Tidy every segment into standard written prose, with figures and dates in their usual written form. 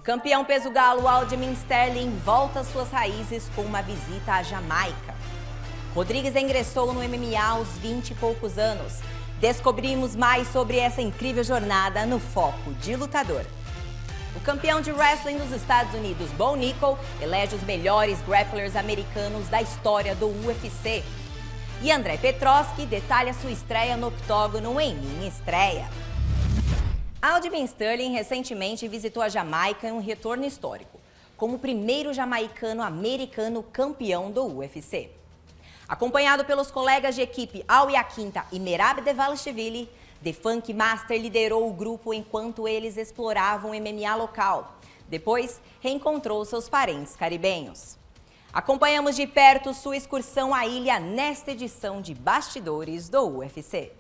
campeão peso-galo Aljamain Sterling volta às suas raízes com uma visita à Jamaica. Rodrigues ingressou no MMA aos 20 e poucos anos. Descobrimos mais sobre essa incrível jornada no Foco de Lutador. O campeão de wrestling dos Estados Unidos, Nickal, elege os melhores grapplers americanos da história do UFC. E Andre Petroski detalha sua estreia no octógono em Minha Estreia. Aljamain Sterling recentemente visitou a Jamaica em um retorno histórico, como o primeiro jamaicano-americano campeão do UFC. Acompanhado pelos colegas de equipe Al Yaquinta e Merab Devalishvili, The Funk Master liderou o grupo enquanto eles exploravam o MMA local. Depois, reencontrou seus parentes caribenhos. Acompanhamos de perto sua excursão à ilha nesta edição de Bastidores do UFC.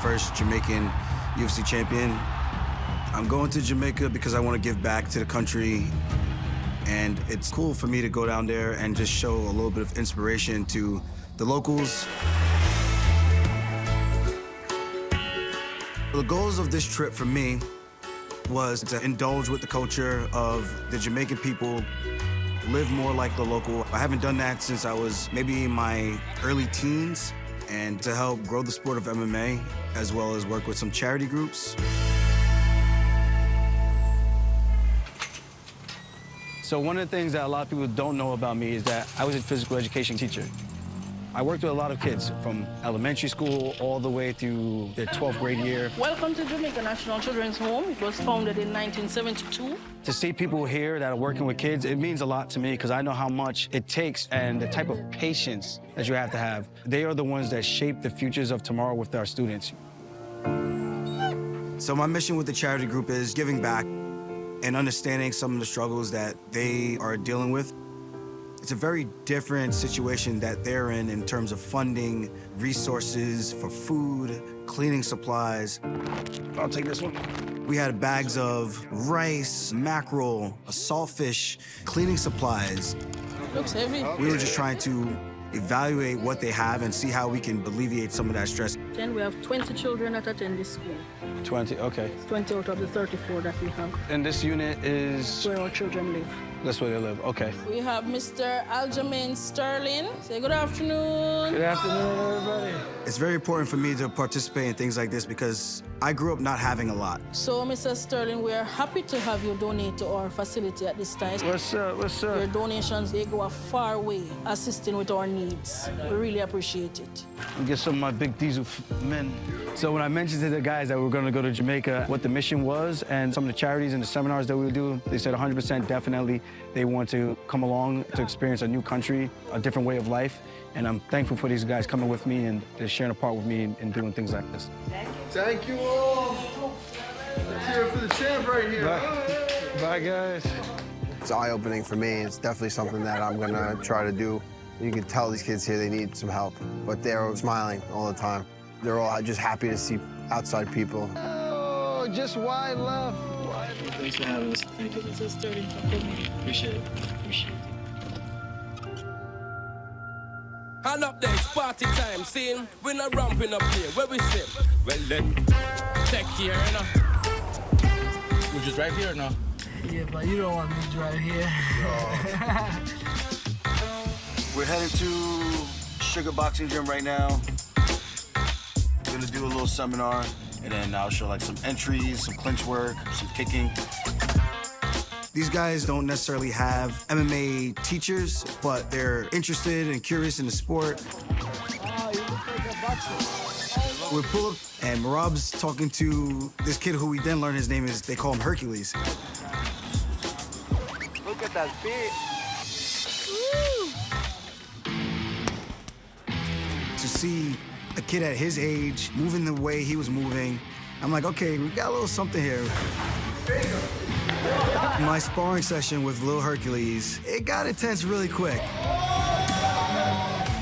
First Jamaican UFC champion. I'm going to Jamaica because I want to give back to the country, and it's cool for me to go down there and just show a little bit of inspiration to the locals. The goals of this trip for me was to indulge with the culture of the Jamaican people, live more like the local. I haven't done that since I was maybe in my early teens, and to help grow the sport of MMA, as well as work with some charity groups. So one of the things that a lot of people don't know about me is that I was a physical education teacher. I worked with a lot of kids from elementary school all the way through their 12th grade year. Welcome to Jamaica National Children's Home. It was founded in 1972. To see people here that are working with kids, it means a lot to me because I know how much it takes and the type of patience that you have to have. They are the ones that shape the futures of tomorrow with our students. So my mission with the charity group is giving back and understanding some of the struggles that they are dealing with. It's a very different situation that they're in terms of funding, resources for food, cleaning supplies. I'll take this one. We had bags of rice, mackerel, saltfish, cleaning supplies. Looks heavy. We were just trying to evaluate what they have and see how we can alleviate some of that stress. Then we have 20 children that attend this school. 20, okay. It's 20 out of the 34 that we have. And this unit is? Where our children live. That's where they live, okay. We have Mr. Aljamain Sterling. Say good afternoon. Good afternoon, everybody. It's very important for me to participate in things like this because I grew up not having a lot. So, Mr. Sterling, we are happy to have you donate to our facility at this time. What's up, what's up? Your donations, they go a far way, assisting with our needs. We really appreciate it. And get some of my big diesel men. So when I mentioned to the guys that we were going to go to Jamaica, what the mission was, and some of the charities and the seminars that we would do, they said 100% definitely they want to come along to experience a new country, a different way of life. And I'm thankful for these guys coming with me and they're sharing a part with me in doing things like this. Thank you all. Let's hear it for the champ right here. Bye, Bye guys. It's eye-opening for me. It's definitely something that I'm gonna try to do. You can tell these kids here they need some help, but they're smiling all the time. They're all just happy to see outside people. Oh, just wide love. Thanks for having us. Thank you, Mr. Sterling, for coming. Appreciate it. Appreciate it. And up there, it's party time, seeing we're not ramping up here. Where we sit? Well, then, take care, you know. We're just right here or no? Yeah, but you don't want me to drive here. We're heading to Sugar Boxing Gym right now. We're gonna do a little seminar, and then I'll show like some entries, some clinch work, some kicking. These guys don't necessarily have MMA teachers, but they're interested and curious in the sport. Oh, you look like a boxer. We pull up, and Merab's talking to this kid who we then learn his name is, they call him Hercules. Look at that feet. To see a kid at his age moving the way he was moving, I'm like, okay, we got a little something here. My sparring session with Lil Hercules, it got intense really quick.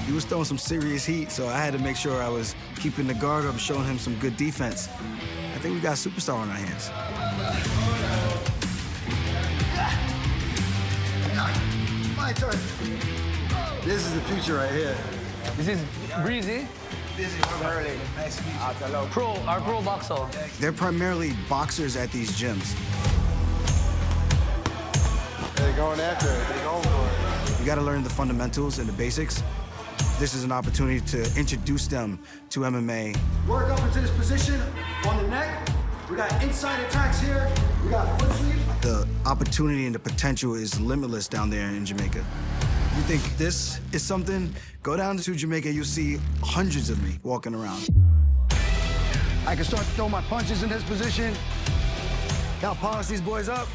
He was throwing some serious heat, so I had to make sure I was keeping the guard up, showing him some good defense. I think we got a superstar on our hands. My turn. This is the future right here. This is Breezy. This is Sterling. Nice to meet you. Our pro boxer. They're primarily boxers at these gyms. They're going after it. They're going for it. You gotta learn the fundamentals and the basics. This is an opportunity to introduce them to MMA. Work up into this position on the neck. We got inside attacks here. We got foot sweep. The opportunity and the potential is limitless down there in Jamaica. You think this is something? Go down to Jamaica, you'll see hundreds of me walking around. I can start to throw my punches in this position. I'll polish these boys up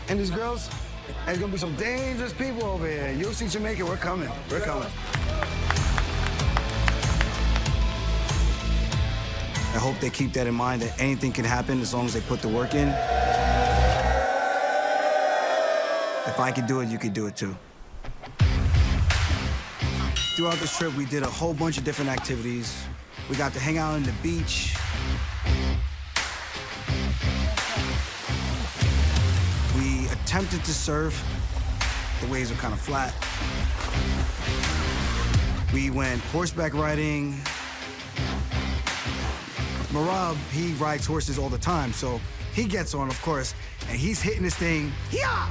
and these girls. There's gonna be some dangerous people over here. UFC Jamaica, we're coming. We're coming. I hope they keep that in mind, that anything can happen as long as they put the work in. If I could do it, you could do it too. Throughout this trip, we did a whole bunch of different activities. We got to hang out on the beach. We attempted to surf. The waves were kind of flat. We went horseback riding. Marab, he rides horses all the time, so he gets on, of course, and he's hitting this thing. Yeah!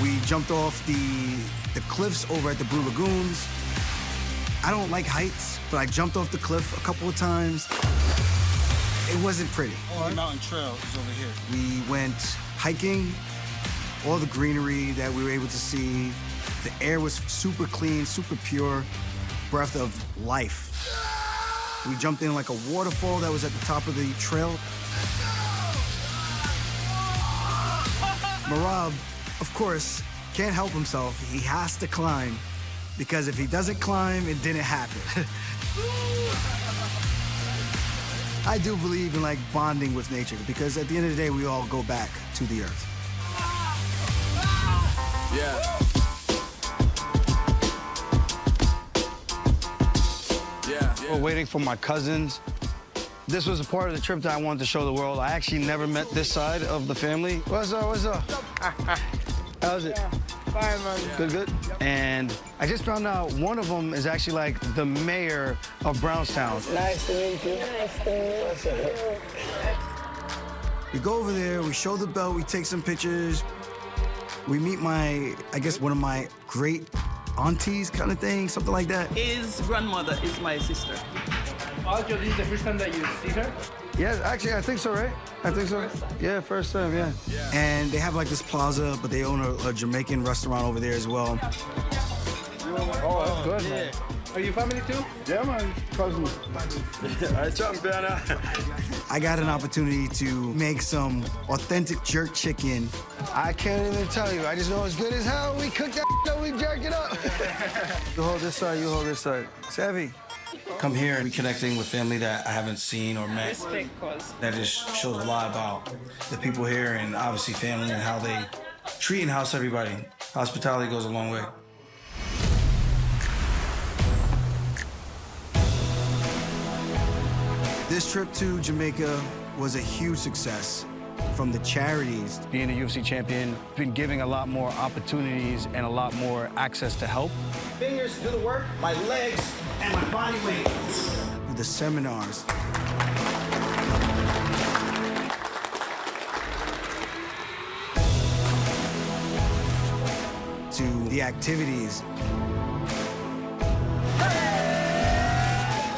We jumped off the cliffs over at the Blue Lagoons. I don't like heights, but I jumped off the cliff a couple of times. It wasn't pretty. The mountain trail is over here. We went hiking, all the greenery that we were able to see. The air was super clean, super pure, breath of life. We jumped in like a waterfall that was at the top of the trail. Marab, of course, can't help himself. He has to climb, because if he doesn't climb, it didn't happen. I do believe in like bonding with nature, because at the end of the day, we all go back to the earth. Yeah. We're waiting for my cousins. This was a part of the trip that I wanted to show the world. I actually never met this side of the family. What's up, what's up? How's it? Fine, man. Good, good. And I just found out one of them is actually like the mayor of Brownstown. Nice to meet you. Nice to meet you. We go over there, we show the belt, we take some pictures. We meet I guess one of my great aunties kind of thing, something like that. His grandmother is my sister. Aljo, this is the first time that you see her? Yes, actually, I think so, right? I think so. Yeah, first time, yeah. And they have like this plaza, but they own a Jamaican restaurant over there as well. Oh, that's good, man. Are you family too? Yeah, man. Cousin. I got an opportunity to make some authentic jerk chicken. I can't even tell you. I just know it's good as hell. We cooked that up, we jerked it up. You hold this side, you hold this side. Savvy. Come here and reconnecting with family that I haven't seen or met. Respect, cause That just shows a lot about the people here and obviously family and how they treat and house everybody. Hospitality goes a long way. This trip to Jamaica was a huge success. From the charities. Being a UFC champion, been giving a lot more opportunities and a lot more access to help. Fingers do the work, my legs and my body weight. The seminars. To the activities.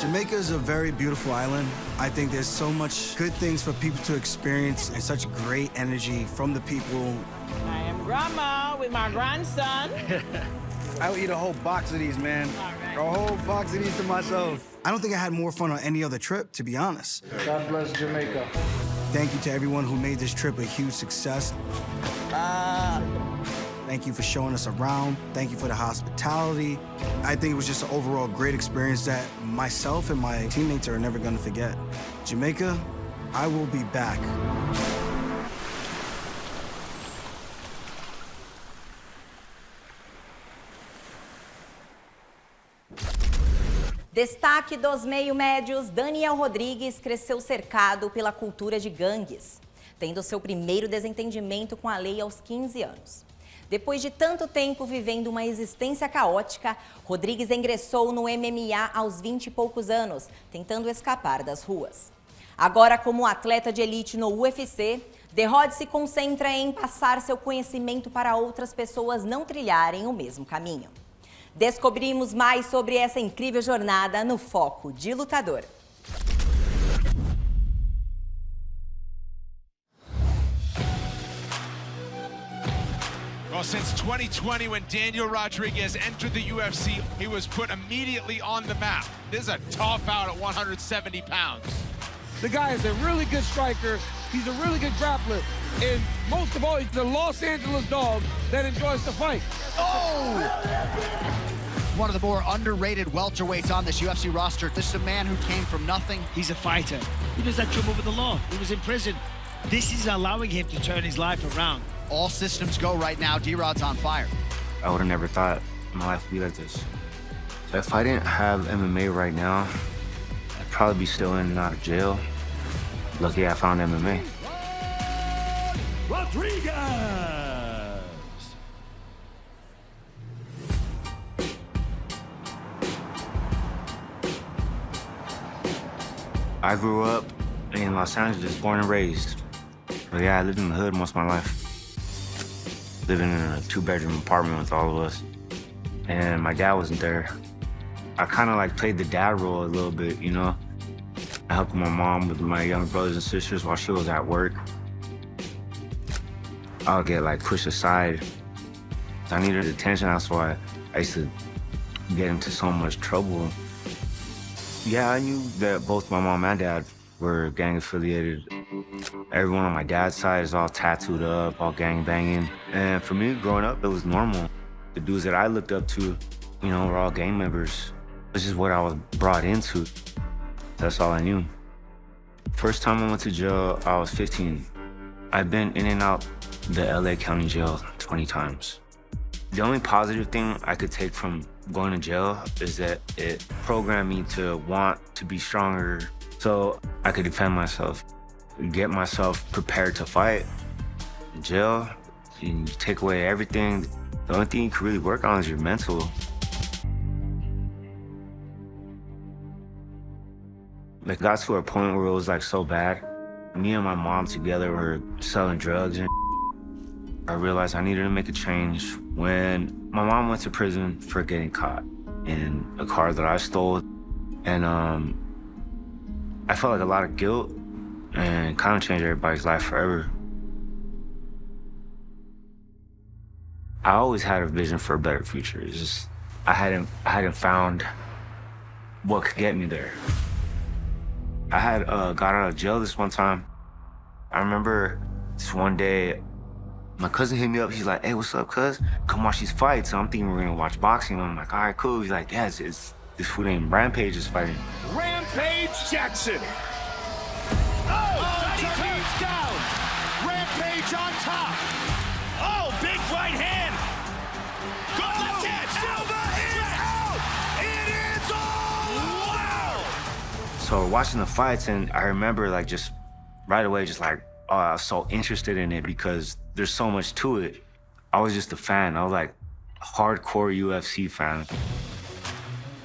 Jamaica is a very beautiful island. I think there's so much good things for people to experience and such great energy from the people. I am grandma with my grandson. I would eat a whole box of these, man. A whole box of these to myself. I don't think I had more fun on any other trip, to be honest. God bless Jamaica. Thank you to everyone who made this trip a huge success. Thank you for showing us around. Thank you for the hospitality. I think it was just an overall great experience that myself and my teammates are never gonna forget. Jamaica, I will be back. Destaque dos meio-médios, Daniel Rodrigues cresceu cercado pela cultura de gangues, tendo seu primeiro desentendimento com a lei aos 15 anos. Depois de tanto tempo vivendo uma existência caótica, Rodrigues ingressou no MMA aos 20 e poucos anos, tentando escapar das ruas. Agora, como atleta de elite no UFC, The Rod se concentra em passar seu conhecimento para outras pessoas não trilharem o mesmo caminho. Descobrimos mais sobre essa incrível jornada no Foco de Lutador. Well, since 2020, when Daniel Rodriguez entered the UFC, he was put immediately on the map. This is a tough out at 170 pounds. The guy is a really good striker. He's a really good grappler. And most of all, he's the Los Angeles dog that enjoys to fight. Oh! One of the more underrated welterweights on this UFC roster. This is a man who came from nothing. He's a fighter. He was had trouble with the law. He was in prison. This is allowing him to turn his life around. All systems go right now. D-Rod's on fire. I would have never thought my life would be like this. If I didn't have MMA right now, I'd probably be still in and out of jail. Lucky I found MMA. Rodriguez! I grew up in Los Angeles, born and raised. But yeah, I lived in the hood most of my life. Living in a 2-bedroom apartment with all of us. And my dad wasn't there. I kind of like played the dad role a little bit, you know? I helped my mom with my younger brothers and sisters while she was at work. I would get like pushed aside. I needed attention, that's why I used to get into so much trouble. Yeah, I knew that both my mom and dad were gang affiliated. Everyone on my dad's side is all tattooed up, all gang banging. And for me, growing up, it was normal. The dudes that I looked up to, you know, were all gang members. This is what I was brought into. That's all I knew. First time I went to jail, I was 15. I've been in and out the LA County Jail 20 times. The only positive thing I could take from going to jail is that it programmed me to want to be stronger so I could defend myself, get myself prepared to fight. In jail, you take away everything. The only thing you can really work on is your mental. It got to a point where it was like so bad. Me and my mom together were selling drugs and I realized I needed to make a change when my mom went to prison for getting caught in a car that I stole. And I felt like a lot of guilt and kind of changed everybody's life forever. I always had a vision for a better future. It's just I hadn't found what could get me there. I had got out of jail this one time. I remember this one day, my cousin hit me up. He's like, "Hey, what's up, cuz? Come watch these fights." So I'm thinking we're gonna watch boxing. I'm like, "All right, cool." He's like, "Yeah, it's this fool named Rampage is fighting." Rampage Jackson. Oh, Johnny's down. Rampage on top. Oh, big right hand. Good left hand. Silva is out. It is all. Wow. So we're watching the fights, and I remember like just right away, just like, oh, I was so interested in it because there's so much to it. I was just a fan. I was like a hardcore UFC fan.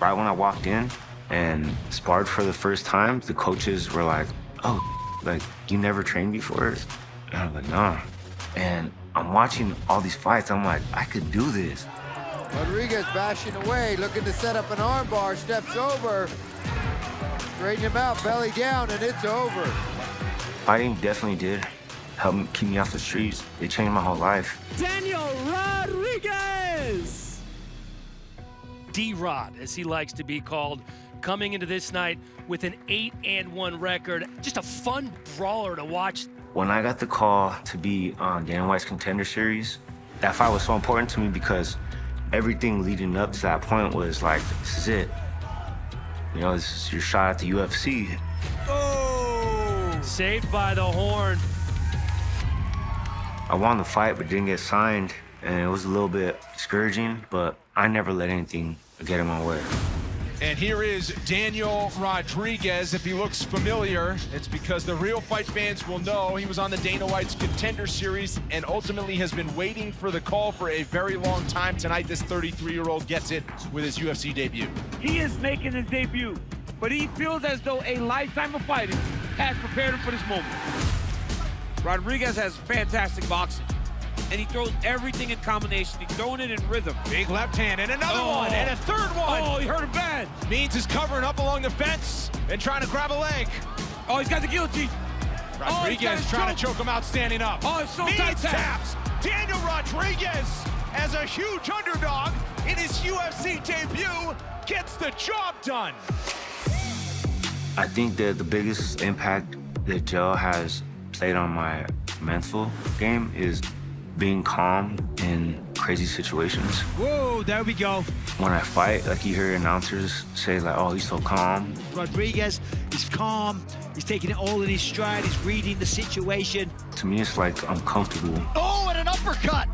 Right when I walked in and sparred for the first time, the coaches were like, "Oh, like you never trained before?" And I'm like, "Nah." And I'm watching all these fights. I'm like, I could do this. Rodriguez bashing away, looking to set up an armbar, steps over. Straighten him out, belly down, and it's over. Fighting definitely did help me keep me off the streets. It changed my whole life. Daniel Rodriguez! D-Rod, as he likes to be called, coming into this night with an 8-1 record. Just a fun brawler to watch. When I got the call to be on Dana White's Contender Series, that fight was so important to me because everything leading up to that point was like, this is it. You know, this is your shot at the UFC. Oh! Saved by the horn. I won the fight, but didn't get signed, and it was a little bit discouraging, but I never let anything get in my way. And here is Daniel Rodriguez. If he looks familiar, it's because the real fight fans will know he was on the Dana White's Contender Series and ultimately has been waiting for the call for a very long time. Tonight, this 33-year-old gets it with his UFC debut. He is making his debut, but he feels as though a lifetime of fighting has prepared him for this moment. Rodriguez has fantastic boxing, and he throws everything in combination. He's throwing it in rhythm. Big left hand, and another one, and a third one. Oh, he hurt him bad. Means is covering up along the fence and trying to grab a leg. Oh, he's got the guillotine. Rodriguez trying to choke him out standing up. Oh, it's so Means tight. taps. Daniel Rodriguez, as a huge underdog in his UFC debut, gets the job done. I think that the biggest impact that jail has played on my mental game is being calm in crazy situations. Whoa, there we go. When I fight, like you hear announcers say like, oh, he's so calm. Rodriguez is calm. He's taking it all in his stride. He's reading the situation. To me, it's like I'm comfortable. Oh, and an uppercut.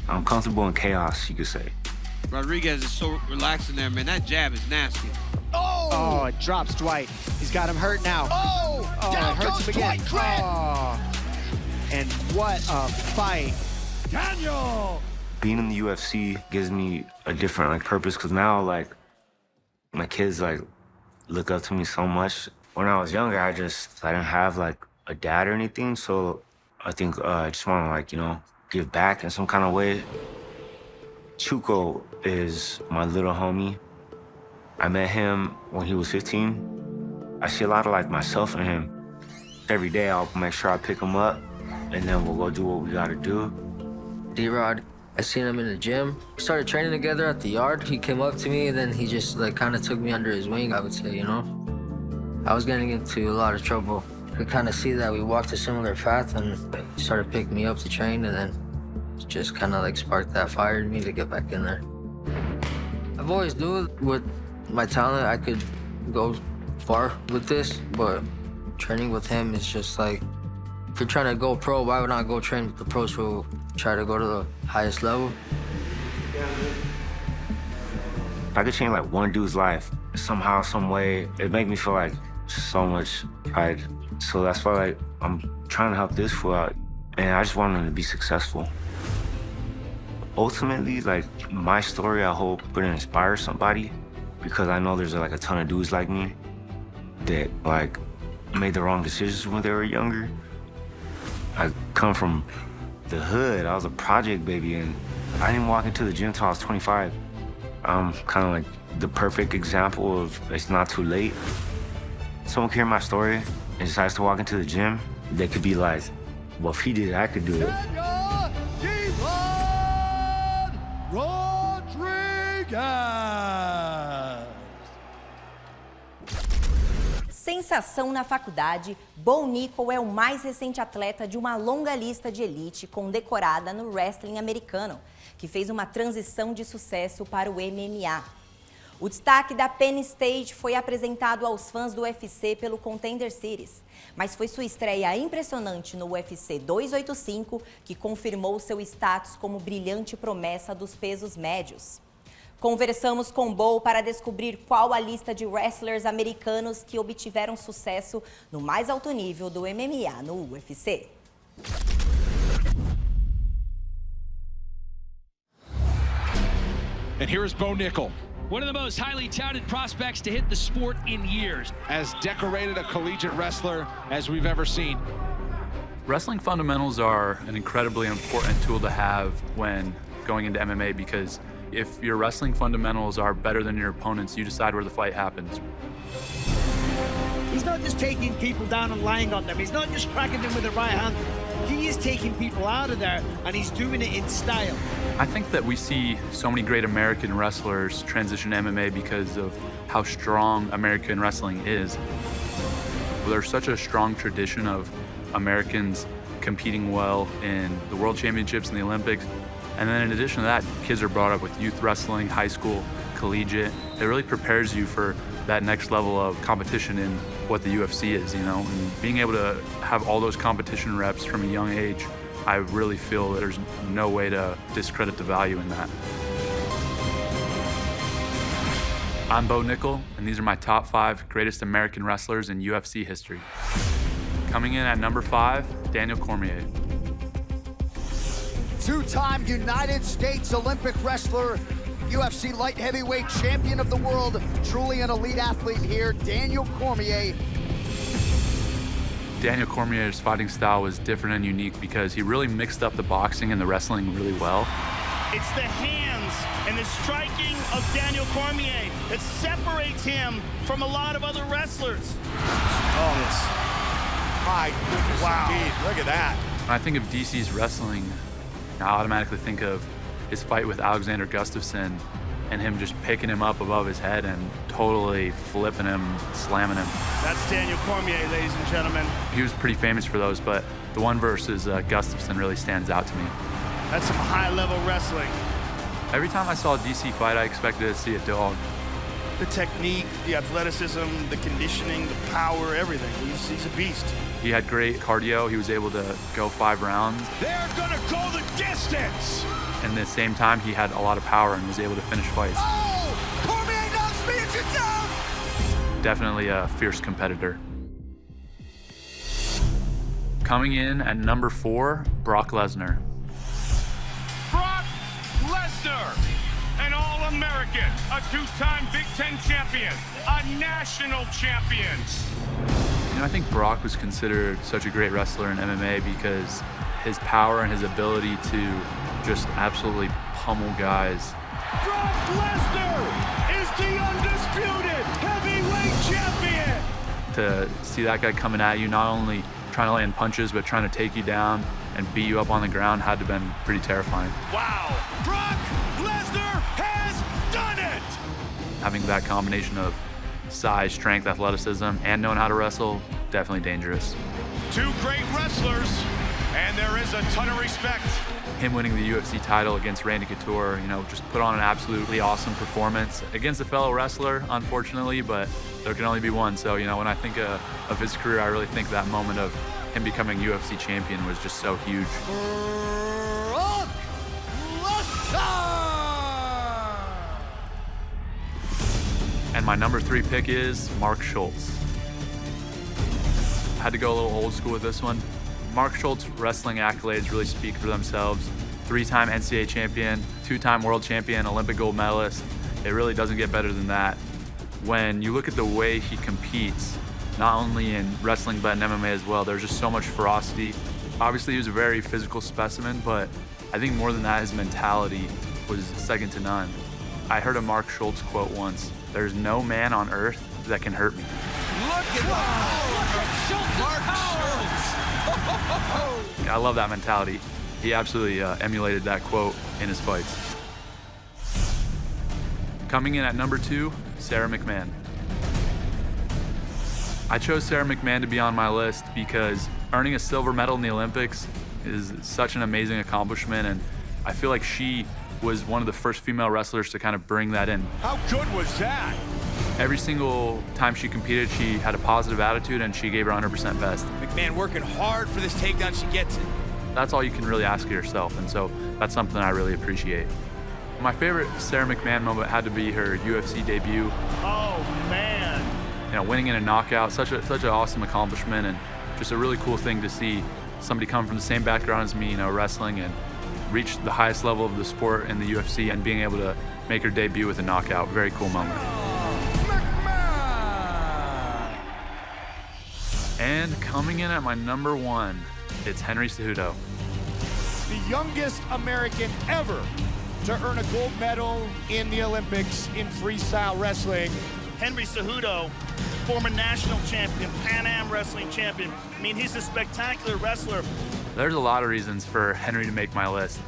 I'm comfortable in chaos, you could say. Rodriguez is so relaxed in there, man. That jab is nasty. Oh, it drops Dwight. He's got him hurt now. Oh, down it hurts goes him again. Dwight Grant. Oh, and what a fight. Daniel! Being in the UFC gives me a different like purpose, because now like my kids like look up to me so much. When I was younger, I didn't have like a dad or anything, so I think I just want to like, you know, give back in some kind of way. Chuco is my little homie. I met him when he was 15. I see a lot of like myself in him. Every day I'll make sure I pick him up and then we'll go do what we gotta do. D-Rod, I seen him in the gym. We started training together at the yard. He came up to me and then he just like kind of took me under his wing, I would say, you know? I was getting into a lot of trouble. Could kind of see that we walked a similar path and he started picking me up to train, and then just kind of like sparked that fire in me to get back in there. I've always knew with my talent I could go far with this, but training with him is just like, if you're trying to go pro, why would not go train with the pros who try to go to the highest level? If I could change like one dude's life, somehow, some way, it'd make me feel like so much pride. So that's why like I'm trying to help this fool out, and I just want him to be successful. Ultimately, like my story, I hope would inspire somebody, because I know there's like a ton of dudes like me that like made the wrong decisions when they were younger. I come from the hood. I was a project baby, and I didn't walk into the gym till I was 25. I'm kind of like the perfect example of it's not too late. Someone can hear my story and decides to walk into the gym, they could be like, well, if he did it, I could do it. Sensação na faculdade, Bo Nickal é o mais recente atleta de uma longa lista de elite condecorada no wrestling americano, que fez uma transição de sucesso para o MMA. O destaque da Penn State foi apresentado aos fãs do UFC pelo Contender Series, mas foi sua estreia impressionante no UFC 285 que confirmou seu status como brilhante promessa dos pesos médios. Conversamos com Bo para descobrir qual a lista de wrestlers americanos que obtiveram sucesso no mais alto nível do MMA no UFC. And here is Bo Nickal. One of the most highly touted prospects to hit the sport in years. As decorated a collegiate wrestler as we've ever seen. Wrestling fundamentals are an incredibly important tool to have when going into MMA, because if your wrestling fundamentals are better than your opponents, you decide where the fight happens. He's not just taking people down and lying on them. He's not just cracking them with the right hand. He is taking people out of there, and he's doing it in style. I think that we see so many great American wrestlers transition to MMA because of how strong American wrestling is. There's such a strong tradition of Americans competing well in the World Championships and the Olympics. And then in addition to that, kids are brought up with youth wrestling, high school, collegiate. It really prepares you for that next level of competition in what the UFC is, you know? And being able to have all those competition reps from a young age, I really feel that there's no way to discredit the value in that. I'm Bo Nickal, and these are my top 5 greatest American wrestlers in UFC history. Coming in at number 5, Daniel Cormier. Two-time United States Olympic wrestler, UFC light heavyweight champion of the world, truly an elite athlete here, Daniel Cormier. Daniel Cormier's fighting style was different and unique because he really mixed up the boxing and the wrestling really well. It's the hands and the striking of Daniel Cormier that separates him from a lot of other wrestlers. Oh, my goodness, wow. Indeed. Look at that. When I think of DC's wrestling, I automatically think of his fight with Alexander Gustafsson and him just picking him up above his head and totally flipping him, slamming him. That's Daniel Cormier, ladies and gentlemen. He was pretty famous for those, but the one versus Gustafsson really stands out to me. That's some high-level wrestling. Every time I saw a DC fight, I expected to see a dog. The technique, the athleticism, the conditioning, the power, everything. He's a beast. He had great cardio. He was able to go 5 rounds. They're gonna go the distance! And at the same time, he had a lot of power and was able to finish fights. Oh! Cormier knocks me down! Definitely a fierce competitor. Coming in at number 4, Brock Lesnar. Brock Lesnar, an All-American, a 2-time Big Ten champion, a national champion. You know, I think Brock was considered such a great wrestler in MMA because his power and his ability to just absolutely pummel guys. Brock Lesnar is the undisputed heavyweight champion. To see that guy coming at you, not only trying to land punches, but trying to take you down and beat you up on the ground had to have been pretty terrifying. Wow, Brock Lesnar has done it! Having that combination of size, strength, athleticism, and knowing how to wrestle, definitely dangerous. 2 great wrestlers, and there is a ton of respect. Him winning the UFC title against Randy Couture, you know, just put on an absolutely awesome performance against a fellow wrestler, unfortunately, but there can only be one. So, you know, when I think of his career, I really think that moment of him becoming UFC champion was just so huge. Brock Lesnar! And my number 3 pick is Mark Schultz. I had to go a little old school with this one. Mark Schultz's wrestling accolades really speak for themselves. 3-time NCAA champion, 2-time world champion, Olympic gold medalist. It really doesn't get better than that. When you look at the way he competes, not only in wrestling but in MMA as well, there's just so much ferocity. Obviously, he was a very physical specimen, but I think more than that, his mentality was second to none. I heard a Mark Schultz quote once, "There's no man on earth that can hurt me." Look at Mark Schultz! I love that mentality. He absolutely emulated that quote in his fights. Coming in at number 2, Sarah McMahon. I chose Sarah McMahon to be on my list because earning a silver medal in the Olympics is such an amazing accomplishment, and I feel like she was one of the first female wrestlers to kind of bring that in. How good was that? Every single time she competed, she had a positive attitude and she gave her 100% best. McMahon working hard for this takedown. She gets it. That's all you can really ask of yourself, and so that's something I really appreciate. My favorite Sarah McMahon moment had to be her UFC debut. Oh, man. You know, winning in a knockout, such an awesome accomplishment, and just a really cool thing to see somebody come from the same background as me, you know, wrestling, and reach the highest level of the sport in the UFC and being able to make her debut with a knockout. Very cool moment. And coming in at my number 1, it's Henry Cejudo. The youngest American ever to earn a gold medal in the Olympics in freestyle wrestling. Henry Cejudo, former national champion, Pan Am wrestling champion. I mean, he's a spectacular wrestler. There's a lot of reasons for Henry to make my list.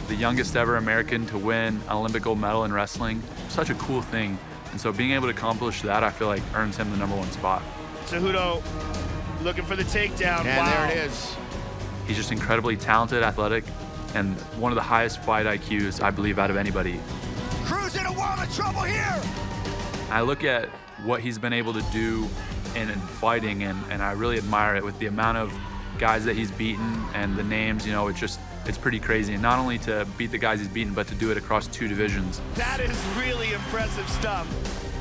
The youngest ever American to win an Olympic gold medal in wrestling, such a cool thing. And so being able to accomplish that, I feel like earns him the number 1 spot. Cejudo looking for the takedown. And wow. there it is. He's just incredibly talented, athletic, and one of the highest fight IQs, I believe, out of anybody. Crew's in a world of trouble here. I look at what he's been able to do in fighting, and I really admire it with the amount of guys that he's beaten and the names. You know, it's just it's pretty crazy. And not only to beat the guys he's beaten, but to do it across 2 divisions. That is really impressive stuff.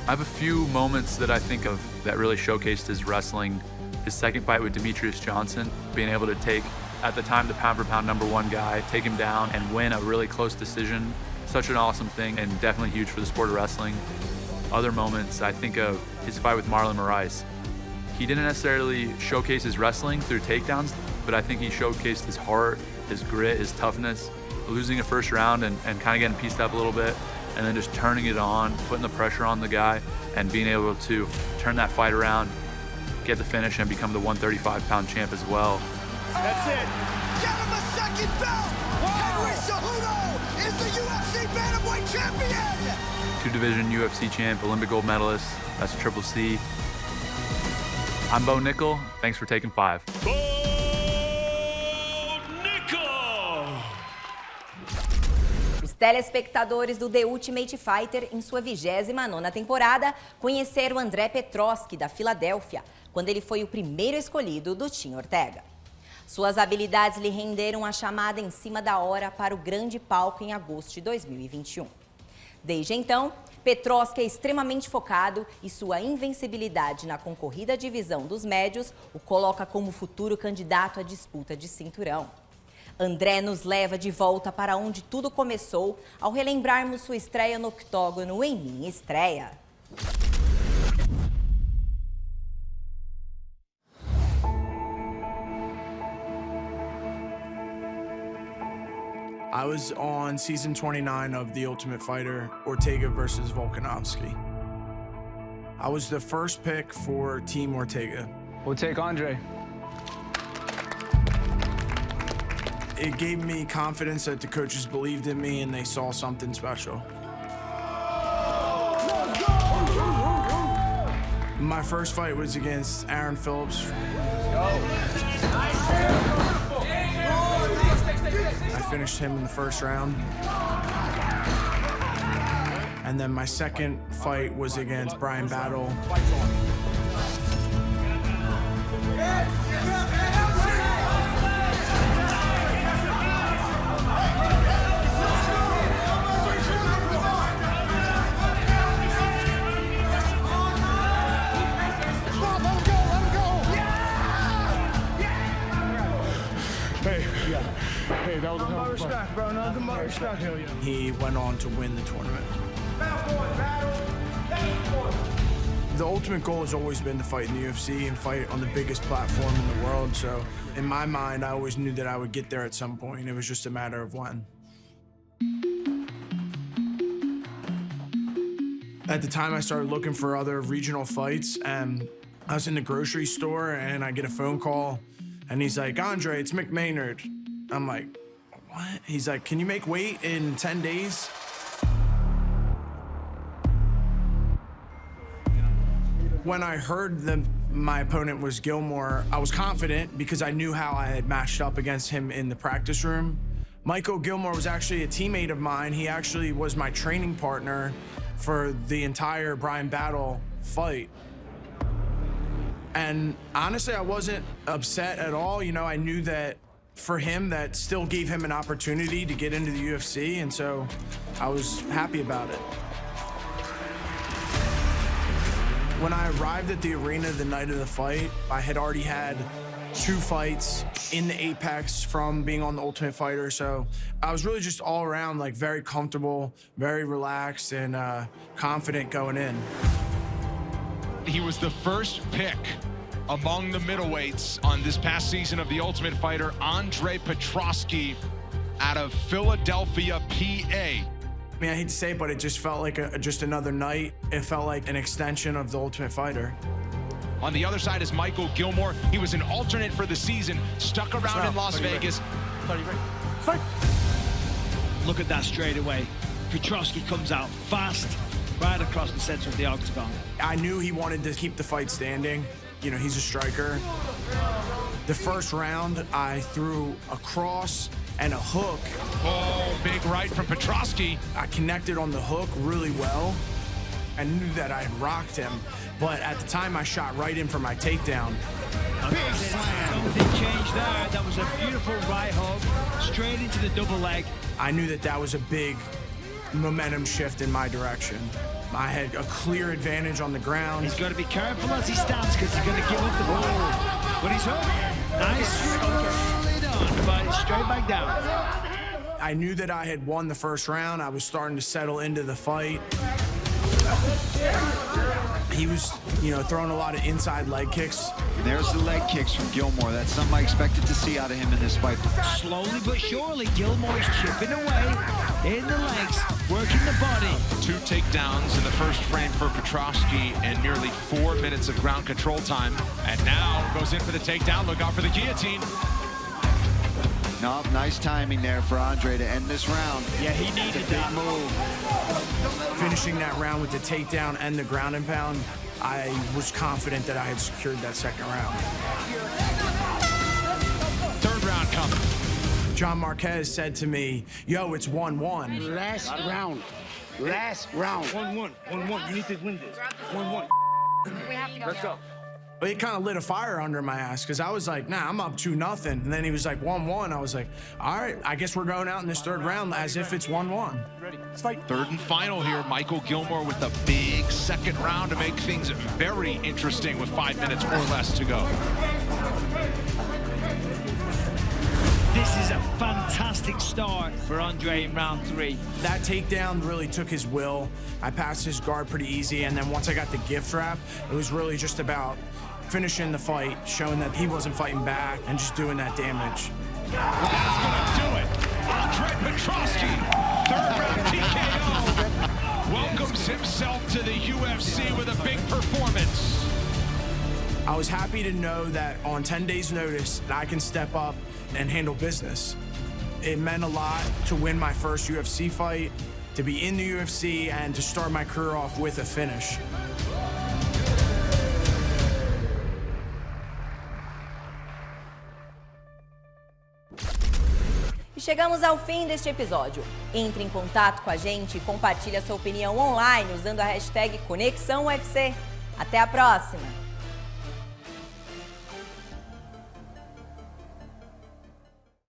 I have a few moments that I think of that really showcased his wrestling. His second fight with Demetrius Johnson, being able to take, at the time, the pound-for-pound #1 guy, take him down and win a really close decision. Such an awesome thing and definitely huge for the sport of wrestling. Other moments, I think of his fight with Marlon Moraes. He didn't necessarily showcase his wrestling through takedowns, but I think he showcased his heart, his grit, his toughness, losing a first round and kind of getting pieced up a little bit, and then just turning it on, putting the pressure on the guy, and being able to turn that fight around, get the finish, and become the 135-pound champ as well. That's it. Get him a second belt! Henry Cejudo is the UFC Bantamweight champion! 2-division UFC champ, Olympic gold medalist, that's a Triple C. I'm Bo Nickal. Thanks for taking 5. Os telespectadores do The Ultimate Fighter, em sua 29ª temporada, conheceram Andre Petroski, da Filadélfia, quando ele foi o primeiro escolhido do Team Ortega. Suas habilidades lhe renderam a chamada em cima da hora para o grande palco em agosto de 2021. Desde então, Petroski é extremamente focado e sua invencibilidade na concorrida divisão dos médios o coloca como futuro candidato à disputa de cinturão. André nos leva de volta para onde tudo começou ao relembrarmos sua estreia no octógono em Minha Estreia. I was on season 29 of The Ultimate Fighter, Ortega versus Volkanovski. I was the first pick for Team Ortega. We'll take Andre. It gave me confidence that the coaches believed in me and they saw something special. My first fight was against Aaron Phillips. I finished him in the first round. And then my second fight was against Brian Battle. Hey, that was a respect, bro. No, good respect. Hell yeah. He went on to win the tournament. The ultimate goal has always been to fight in the UFC and fight on the biggest platform in the world. So in my mind, I always knew that I would get there at some point. It was just a matter of when. At the time, I started looking for other regional fights, and I was in the grocery store and I get a phone call and he's like, Andre, it's Mick Maynard. I'm like, what? He's like, can you make weight in 10 days? When I heard that my opponent was Gilmore, I was confident because I knew how I had matched up against him in the practice room. Michael Gilmore was actually a teammate of mine. He actually was my training partner for the entire Brian Battle fight. And honestly, I wasn't upset at all. You know, I knew that for him, that still gave him an opportunity to get into the UFC, and so I was happy about it. When I arrived at the arena the night of the fight, I had already had 2 fights in the Apex from being on the Ultimate Fighter, so I was really just all around like very comfortable, very relaxed, and confident going in. He was the first pick among the middleweights on this past season of The Ultimate Fighter, Andre Petroski out of Philadelphia, PA. I mean, I hate to say it, but it just felt like just another night. It felt like an extension of The Ultimate Fighter. On the other side is Michael Gilmore. He was an alternate for the season, stuck around in Las Vegas. Fight. Look at that straight away. Petroski comes out fast, right across the center of the octagon. I knew he wanted to keep the fight standing. You know, he's a striker. The first round, I threw a cross and a hook. Oh, big right from Petroski. I connected on the hook really well. I knew that I had rocked him, but at the time I shot right in for my takedown. Big slam. Something changed there. That was a beautiful right hook, straight into the double leg. I knew that that was a big momentum shift in my direction. I had a clear advantage on the ground. He's got to be careful as he stands because he's going to give up the ball. But he's up. Nicely done, but straight back down. I knew that I had won the first round. I was starting to settle into the fight. He was, throwing a lot of inside leg kicks. And there's the leg kicks from Gilmore. That's something I expected to see out of him in this fight. Slowly but surely, Gilmore is chipping away in the legs, working the body. 2 takedowns in the first frame for Petroski and nearly 4 minutes of ground control time. And now goes in for the takedown. Look out for the guillotine. No, nice timing there for Andre to end this round. Yeah, he needed that move. Finishing that round with the takedown and the ground and pound, I was confident that I had secured that second round. Third round coming. John Marquez said to me, yo, it's 1-1. Last round. Last round. 1-1. 1-1. You need to win this. 1-1. Let's go. It kind of lit a fire under my ass because I was like, nah, I'm up 2-0. And then he was like 1-1. I was like, all right, I guess we're going out in this third round as if it's 1-1. Ready? Let's fight. Third and final here. Michael Gilmore with a big second round to make things very interesting with 5 minutes or less to go. This is a fantastic start for Andre in round 3. That takedown really took his will. I passed his guard pretty easy, and then once I got the gift wrap, it was really just about finishing the fight, showing that he wasn't fighting back, and just doing that damage. That's gonna do it. Andre Petroski, third round TKO, welcomes himself to the UFC with a big performance. I was happy to know that on 10 days' notice, I can step up and handle business. It meant a lot to win my first UFC fight, to be in the UFC, and to start my career off with a finish. E chegamos ao fim deste episódio. Entre em contato com a gente e compartilhe a sua opinião online usando a hashtag Conexão UFC. Até a próxima!